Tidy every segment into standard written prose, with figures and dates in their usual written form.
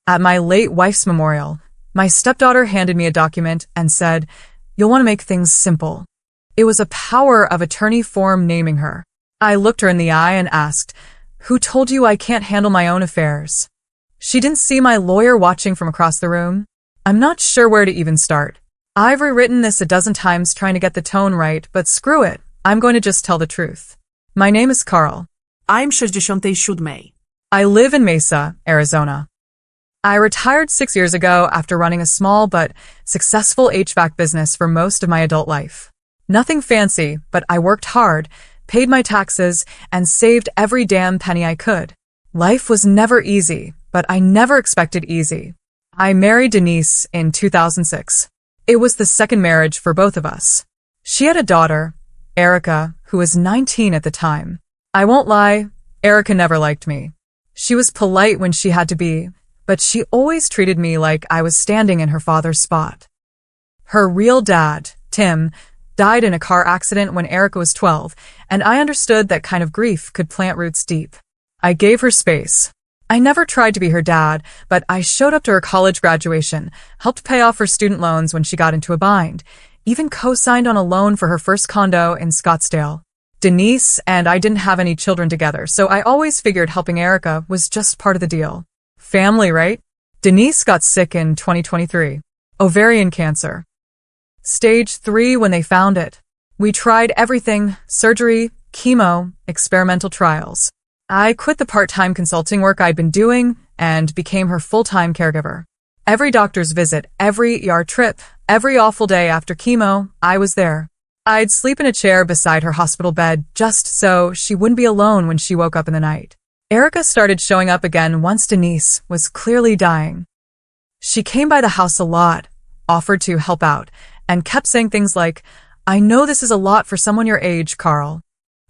At my late wife's memorial, my stepdaughter handed me a document and said, "You'll want to make things simple." It was a power of attorney form naming her. I looked her in the eye and asked, "Who told you I can't handle my own affairs?" She didn't see my lawyer watching from across the room. I'm not sure where to even start. I've rewritten this a dozen times trying to get the tone right, but screw it. I'm going to just tell the truth. My name is Carl. I'm 67. I live in Mesa, Arizona. I retired 6 years ago after running a small but successful HVAC business for most of my adult life. Nothing fancy, but I worked hard, paid my taxes, and saved every damn penny I could. Life was never easy, but I never expected easy. I married Denise in 2006. It was the second marriage for both of us. She had a daughter, Erica, who was 19 at the time. I won't lie, Erica never liked me. She was polite when she had to be, but she always treated me like I was standing in her father's spot. Her real dad, Tim, died in a car accident when Erica was 12, and I understood that kind of grief could plant roots deep. I gave her space. I never tried to be her dad, but I showed up to her college graduation, helped pay off her student loans when she got into a bind, even co-signed on a loan for her first condo in Scottsdale. Denise and I didn't have any children together, so I always figured helping Erica was just part of the deal. Family, right? Denise got sick in 2023. Ovarian cancer. Stage 3 when they found it. We tried everything: surgery, chemo, experimental trials. I quit the part-time consulting work I'd been doing and became her full-time caregiver. Every doctor's visit, every ER trip, every awful day after chemo, I was there. I'd sleep in a chair beside her hospital bed just so she wouldn't be alone when she woke up in the night. Erica started showing up again once Denise was clearly dying. She came by the house a lot, offered to help out, and kept saying things like, "I know this is a lot for someone your age, Carl."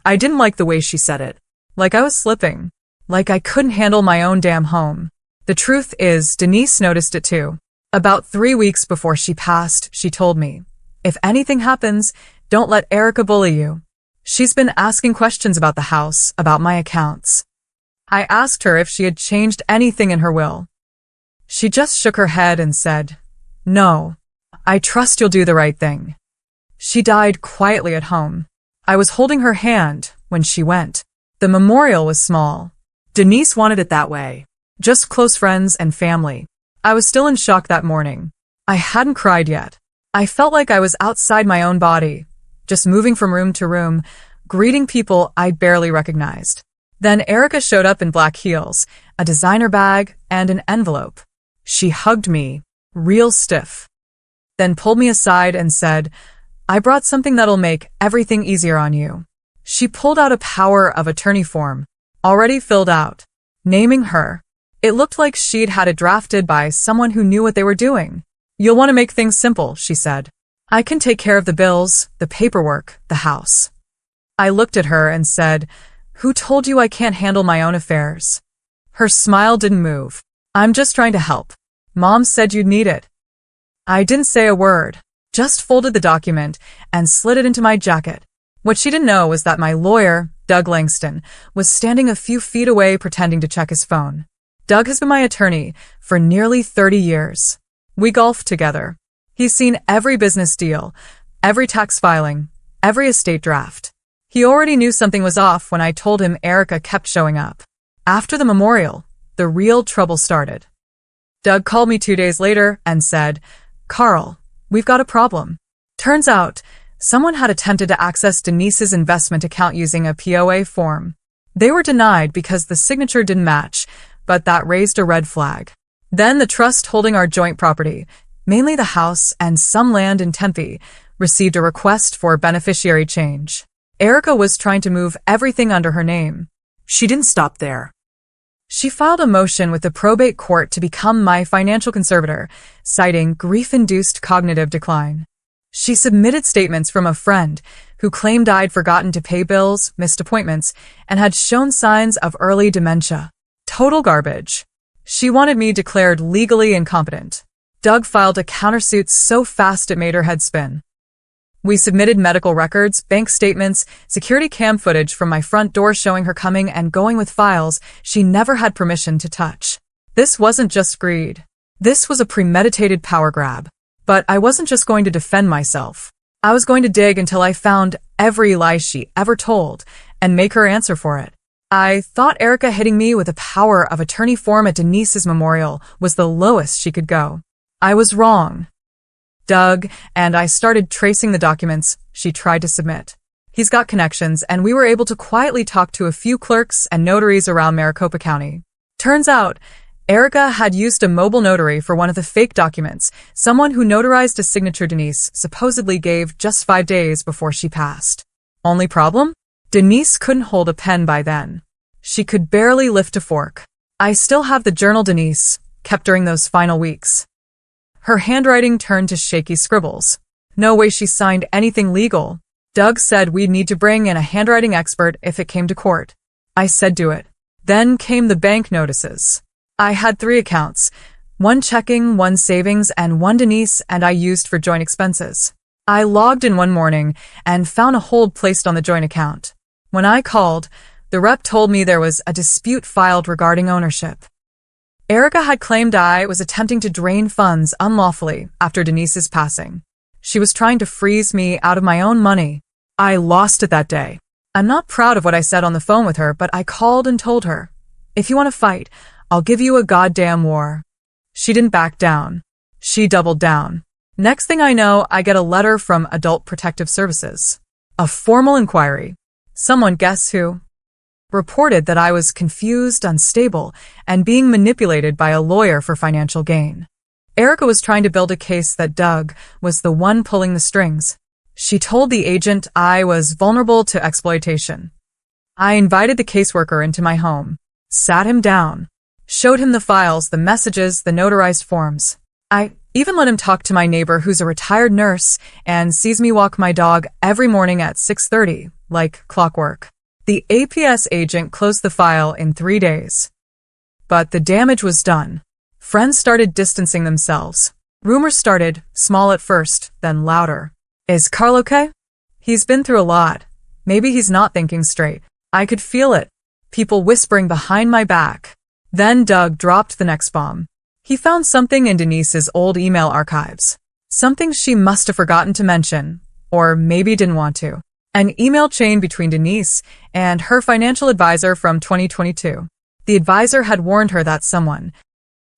I didn't like the way she said it. Like I was slipping. Like I couldn't handle my own damn home. The truth is, Denise noticed it too. About 3 weeks before she passed, she told me, "If anything happens, don't let Erica bully you." She's been asking questions about the house, about my accounts. I asked her if she had changed anything in her will. She just shook her head and said, "No, I trust you'll do the right thing." She died quietly at home. I was holding her hand when she went. The memorial was small. Denise wanted it that way. Just close friends and family. I was still in shock that morning. I hadn't cried yet. I felt like I was outside my own body, just moving from room to room, greeting people I barely recognized. Then Erica showed up in black heels, a designer bag, and an envelope. She hugged me, real stiff. Then pulled me aside and said, "I brought something that'll make everything easier on you." She pulled out a power of attorney form, already filled out, naming her. It looked like she'd had it drafted by someone who knew what they were doing. "You'll want to make things simple," she said. "I can take care of the bills, the paperwork, the house." I looked at her and said, "Who told you I can't handle my own affairs?" Her smile didn't move. "I'm just trying to help. Mom said you'd need it." I didn't say a word, just folded the document and slid it into my jacket. What she didn't know was that my lawyer, Doug Langston, was standing a few feet away pretending to check his phone. Doug has been my attorney for nearly 30 years. We golfed together. He's seen every business deal, every tax filing, every estate draft. He already knew something was off when I told him Erica kept showing up. After the memorial, the real trouble started. Doug called me 2 days later and said, "Carl, we've got a problem." Turns out, someone had attempted to access Denise's investment account using a POA form. They were denied because the signature didn't match, but that raised a red flag. Then the trust holding our joint property, mainly the house and some land in Tempe, received a request for beneficiary change. Erica was trying to move everything under her name. She didn't stop there. She filed a motion with the probate court to become my financial conservator, citing grief-induced cognitive decline. She submitted statements from a friend who claimed I'd forgotten to pay bills, missed appointments, and had shown signs of early dementia. Total garbage. She wanted me declared legally incompetent. Doug filed a countersuit so fast it made her head spin. We submitted medical records, bank statements, security cam footage from my front door showing her coming and going with files she never had permission to touch. This wasn't just greed. This was a premeditated power grab. But I wasn't just going to defend myself. I was going to dig until I found every lie she ever told and make her answer for it. I thought Erica hitting me with the power of attorney form at Denise's memorial was the lowest she could go. I was wrong. Doug and I started tracing the documents she tried to submit. He's got connections, and we were able to quietly talk to a few clerks and notaries around Maricopa County. Turns out, Erica had used a mobile notary for one of the fake documents, someone who notarized a signature Denise supposedly gave just 5 days before she passed. Only problem? Denise couldn't hold a pen by then. She could barely lift a fork. I still have the journal Denise kept during those final weeks. Her handwriting turned to shaky scribbles. No way she signed anything legal. Doug said we'd need to bring in a handwriting expert if it came to court. I said do it. Then came the bank notices. I had 3 accounts, 1 checking, 1 savings, and 1 Denise and I used for joint expenses. I logged in one morning and found a hold placed on the joint account. When I called, the rep told me there was a dispute filed regarding ownership. Erica had claimed I was attempting to drain funds unlawfully after Denise's passing. She was trying to freeze me out of my own money. I lost it that day. I'm not proud of what I said on the phone with her, but I called and told her, if you want to fight, I'll give you a goddamn war. She didn't back down. She doubled down. Next thing I know, I get a letter from Adult Protective Services. A formal inquiry. Someone, guess who? Reported that I was confused, unstable, and being manipulated by a lawyer for financial gain. Erica was trying to build a case that Doug was the one pulling the strings. She told the agent I was vulnerable to exploitation. I invited the caseworker into my home, sat him down, showed him the files, the messages, the notarized forms. I even let him talk to my neighbor who's a retired nurse and sees me walk my dog every morning at 6:30, like clockwork. The APS agent closed the file in 3 days. But the damage was done. Friends started distancing themselves. Rumors started, small at first, then louder. Is Carl okay? He's been through a lot. Maybe he's not thinking straight. I could feel it. People whispering behind my back. Then Doug dropped the next bomb. He found something in Denise's old email archives. Something she must have forgotten to mention, or maybe didn't want to. An email chain between Denise and her financial advisor from 2022. The advisor had warned her that someone,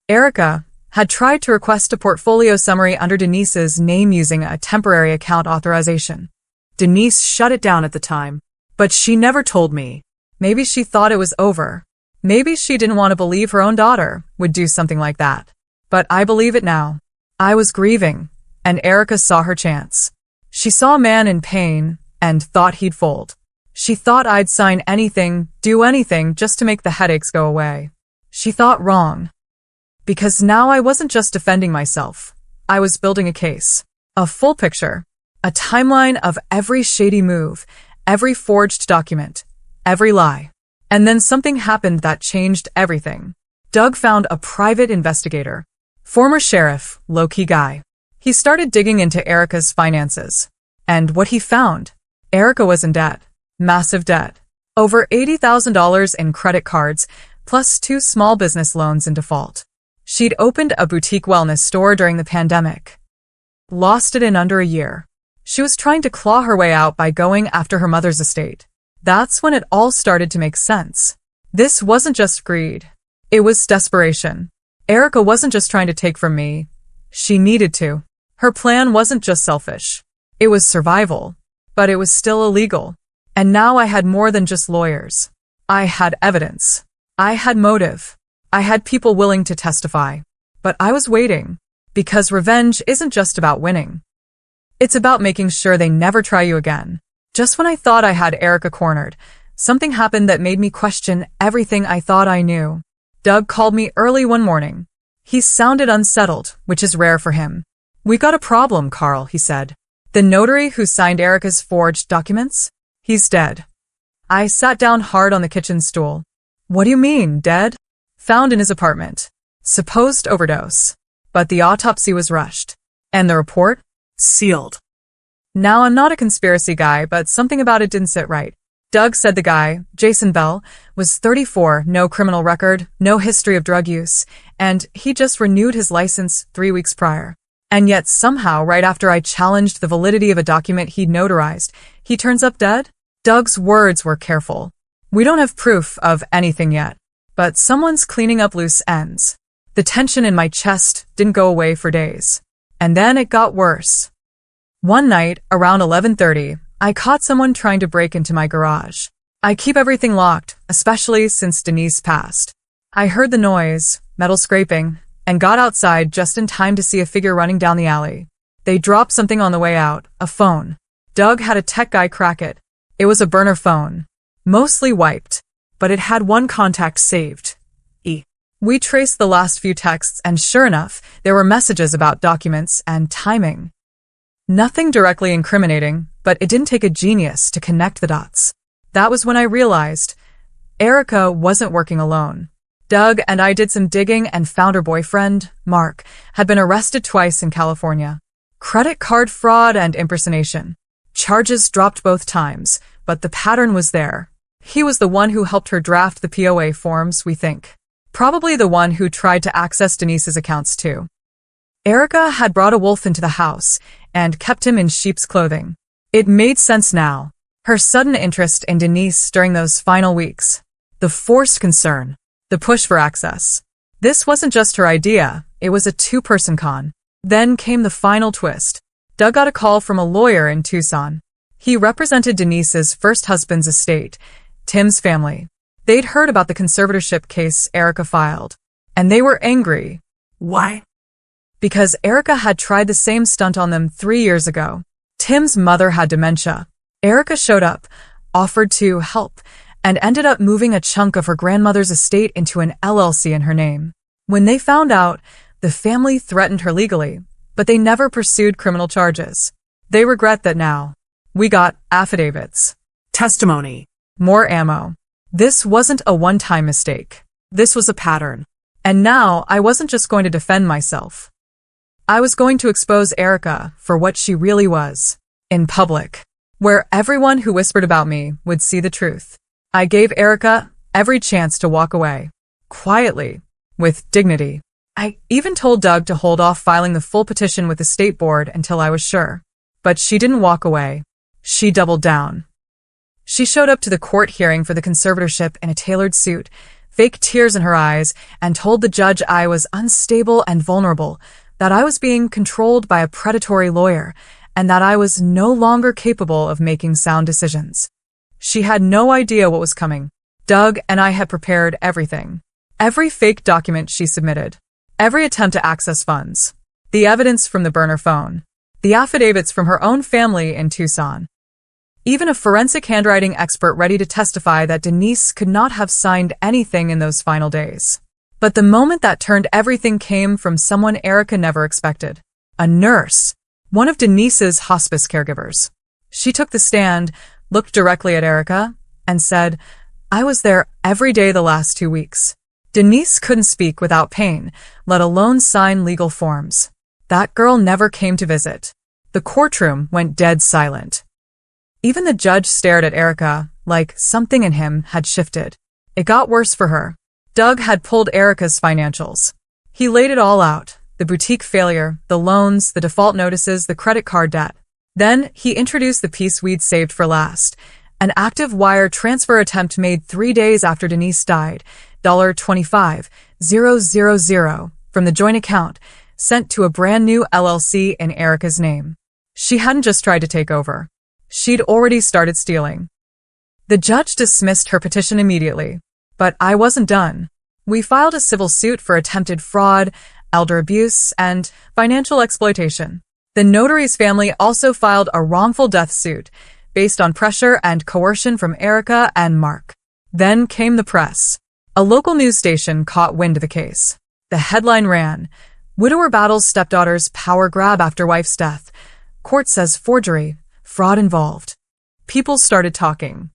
Erica, had tried to request a portfolio summary under Denise's name using a temporary account authorization. Denise shut it down at the time, but she never told me. Maybe she thought it was over. Maybe she didn't want to believe her own daughter would do something like that. But I believe it now. I was grieving, and Erica saw her chance. She saw a man in pain and thought he'd fold. She thought I'd sign anything, do anything just to make the headaches go away. She thought wrong. Because now I wasn't just defending myself. I was building a case. A full picture. A timeline of every shady move, every forged document, every lie. And then something happened that changed everything. Doug found a private investigator. Former sheriff, low-key guy. He started digging into Erica's finances. And what he found? Erica was in debt. Massive debt. Over $80,000 in credit cards, plus 2 small business loans in default. She'd opened a boutique wellness store during the pandemic. Lost it in under a year. She was trying to claw her way out by going after her mother's estate. That's when it all started to make sense. This wasn't just greed. It was desperation. Erica wasn't just trying to take from me. She needed to. Her plan wasn't just selfish. It was survival. But it was still illegal. And now I had more than just lawyers. I had evidence. I had motive. I had people willing to testify. But I was waiting. Because revenge isn't just about winning. It's about making sure they never try you again. Just when I thought I had Erica cornered, something happened that made me question everything I thought I knew. Doug called me early one morning. He sounded unsettled, which is rare for him. "We got a problem, Carl," he said. "The notary who signed Erica's forged documents? He's dead." I sat down hard on the kitchen stool. "What do you mean, dead?" "Found in his apartment. Supposed overdose. But the autopsy was rushed. And the report? Sealed." Now, I'm not a conspiracy guy, but something about it didn't sit right. Doug said the guy, Jason Bell, was 34, no criminal record, no history of drug use, and he just renewed his license 3 weeks prior. And yet somehow, right after I challenged the validity of a document he'd notarized, he turns up dead? Doug's words were careful. We don't have proof of anything yet, but someone's cleaning up loose ends. The tension in my chest didn't go away for days. And then it got worse. One night, around 11:30, I caught someone trying to break into my garage. I keep everything locked, especially since Denise passed. I heard the noise, metal scraping, and got outside just in time to see a figure running down the alley. They dropped something on the way out, a phone. Doug had a tech guy crack it. It was a burner phone. Mostly wiped, but it had one contact saved. We traced the last few texts, and sure enough, there were messages about documents and timing. Nothing directly incriminating, but it didn't take a genius to connect the dots. That was when I realized Erica wasn't working alone. Doug and I did some digging and found her boyfriend, Mark, had been arrested twice in California. Credit card fraud and impersonation. Charges dropped both times, but the pattern was there. He was the one who helped her draft the POA forms, we think. Probably the one who tried to access Denise's accounts too. Erica had brought a wolf into the house and kept him in sheep's clothing. It made sense now. Her sudden interest in Denise during those final weeks. The forced concern. The push for access. This wasn't just her idea, it was a two-person con. Then came the final twist. Doug got a call from a lawyer in Tucson. He represented Denise's first husband's estate, Tim's family. They'd heard about the conservatorship case Erica filed, and they were angry. Why? Because Erica had tried the same stunt on them 3 years ago. Tim's mother had dementia. Erica showed up, offered to help, and ended up moving a chunk of her grandmother's estate into an LLC in her name. When they found out, the family threatened her legally, but they never pursued criminal charges. They regret that now. We got affidavits. Testimony. More ammo. This wasn't a one-time mistake. This was a pattern. And now I wasn't just going to defend myself. I was going to expose Erica for what she really was. In public. Where everyone who whispered about me would see the truth. I gave Erica every chance to walk away. Quietly. With dignity. I even told Doug to hold off filing the full petition with the state board until I was sure. But she didn't walk away. She doubled down. She showed up to the court hearing for the conservatorship in a tailored suit, fake tears in her eyes, and told the judge I was unstable and vulnerable, that I was being controlled by a predatory lawyer, and that I was no longer capable of making sound decisions. She had no idea what was coming. Doug and I had prepared everything. Every fake document she submitted. Every attempt to access funds. The evidence from the burner phone. The affidavits from her own family in Tucson. Even a forensic handwriting expert ready to testify that Denise could not have signed anything in those final days. But the moment that turned everything came from someone Erica never expected. A nurse. One of Denise's hospice caregivers. She took the stand, looked directly at Erica, and said, "I was there every day the last 2 weeks. Denise couldn't speak without pain, let alone sign legal forms. That girl never came to visit." The courtroom went dead silent. Even the judge stared at Erica, like something in him had shifted. It got worse for her. Doug had pulled Erica's financials. He laid it all out, the boutique failure, the loans, the default notices, the credit card debt. Then he introduced the piece we'd saved for last, an active wire transfer attempt made 3 days after Denise died, $25,000 from the joint account, sent to a brand new LLC in Erica's name. She hadn't just tried to take over. She'd already started stealing. The judge dismissed her petition immediately, but I wasn't done. We filed a civil suit for attempted fraud, elder abuse, and financial exploitation. The notary's family also filed a wrongful death suit based on pressure and coercion from Erica and Mark. Then came the press. A local news station caught wind of the case. The headline ran, "Widower battles stepdaughter's power grab after wife's death. Court says forgery. Fraud involved." People started talking.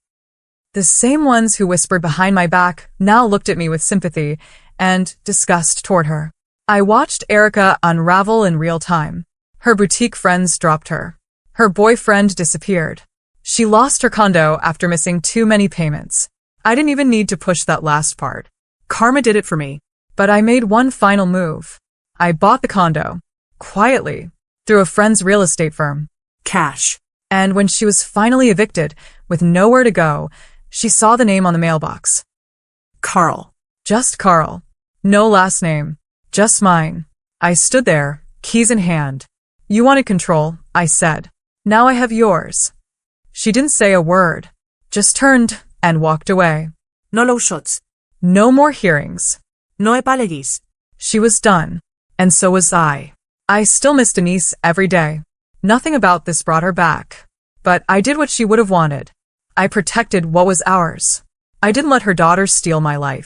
The same ones who whispered behind my back now looked at me with sympathy and disgust toward her. I watched Erica unravel in real time. Her boutique friends dropped her. Her boyfriend disappeared. She lost her condo after missing too many payments. I didn't even need to push that last part. Karma did it for me. But I made one final move. I bought the condo, quietly, through a friend's real estate firm. Cash. And when she was finally evicted, with nowhere to go, she saw the name on the mailbox. Carl. Just Carl. No last name. Just mine. I stood there, keys in hand. You wanted control, I said. Now I have yours. She didn't say a word, just turned and walked away. No low shots. No more hearings. No apologies. She was done, and so was I. I still miss Denise every day. Nothing about this brought her back. But I did what she would have wanted. I protected what was ours. I didn't let her daughter steal my life.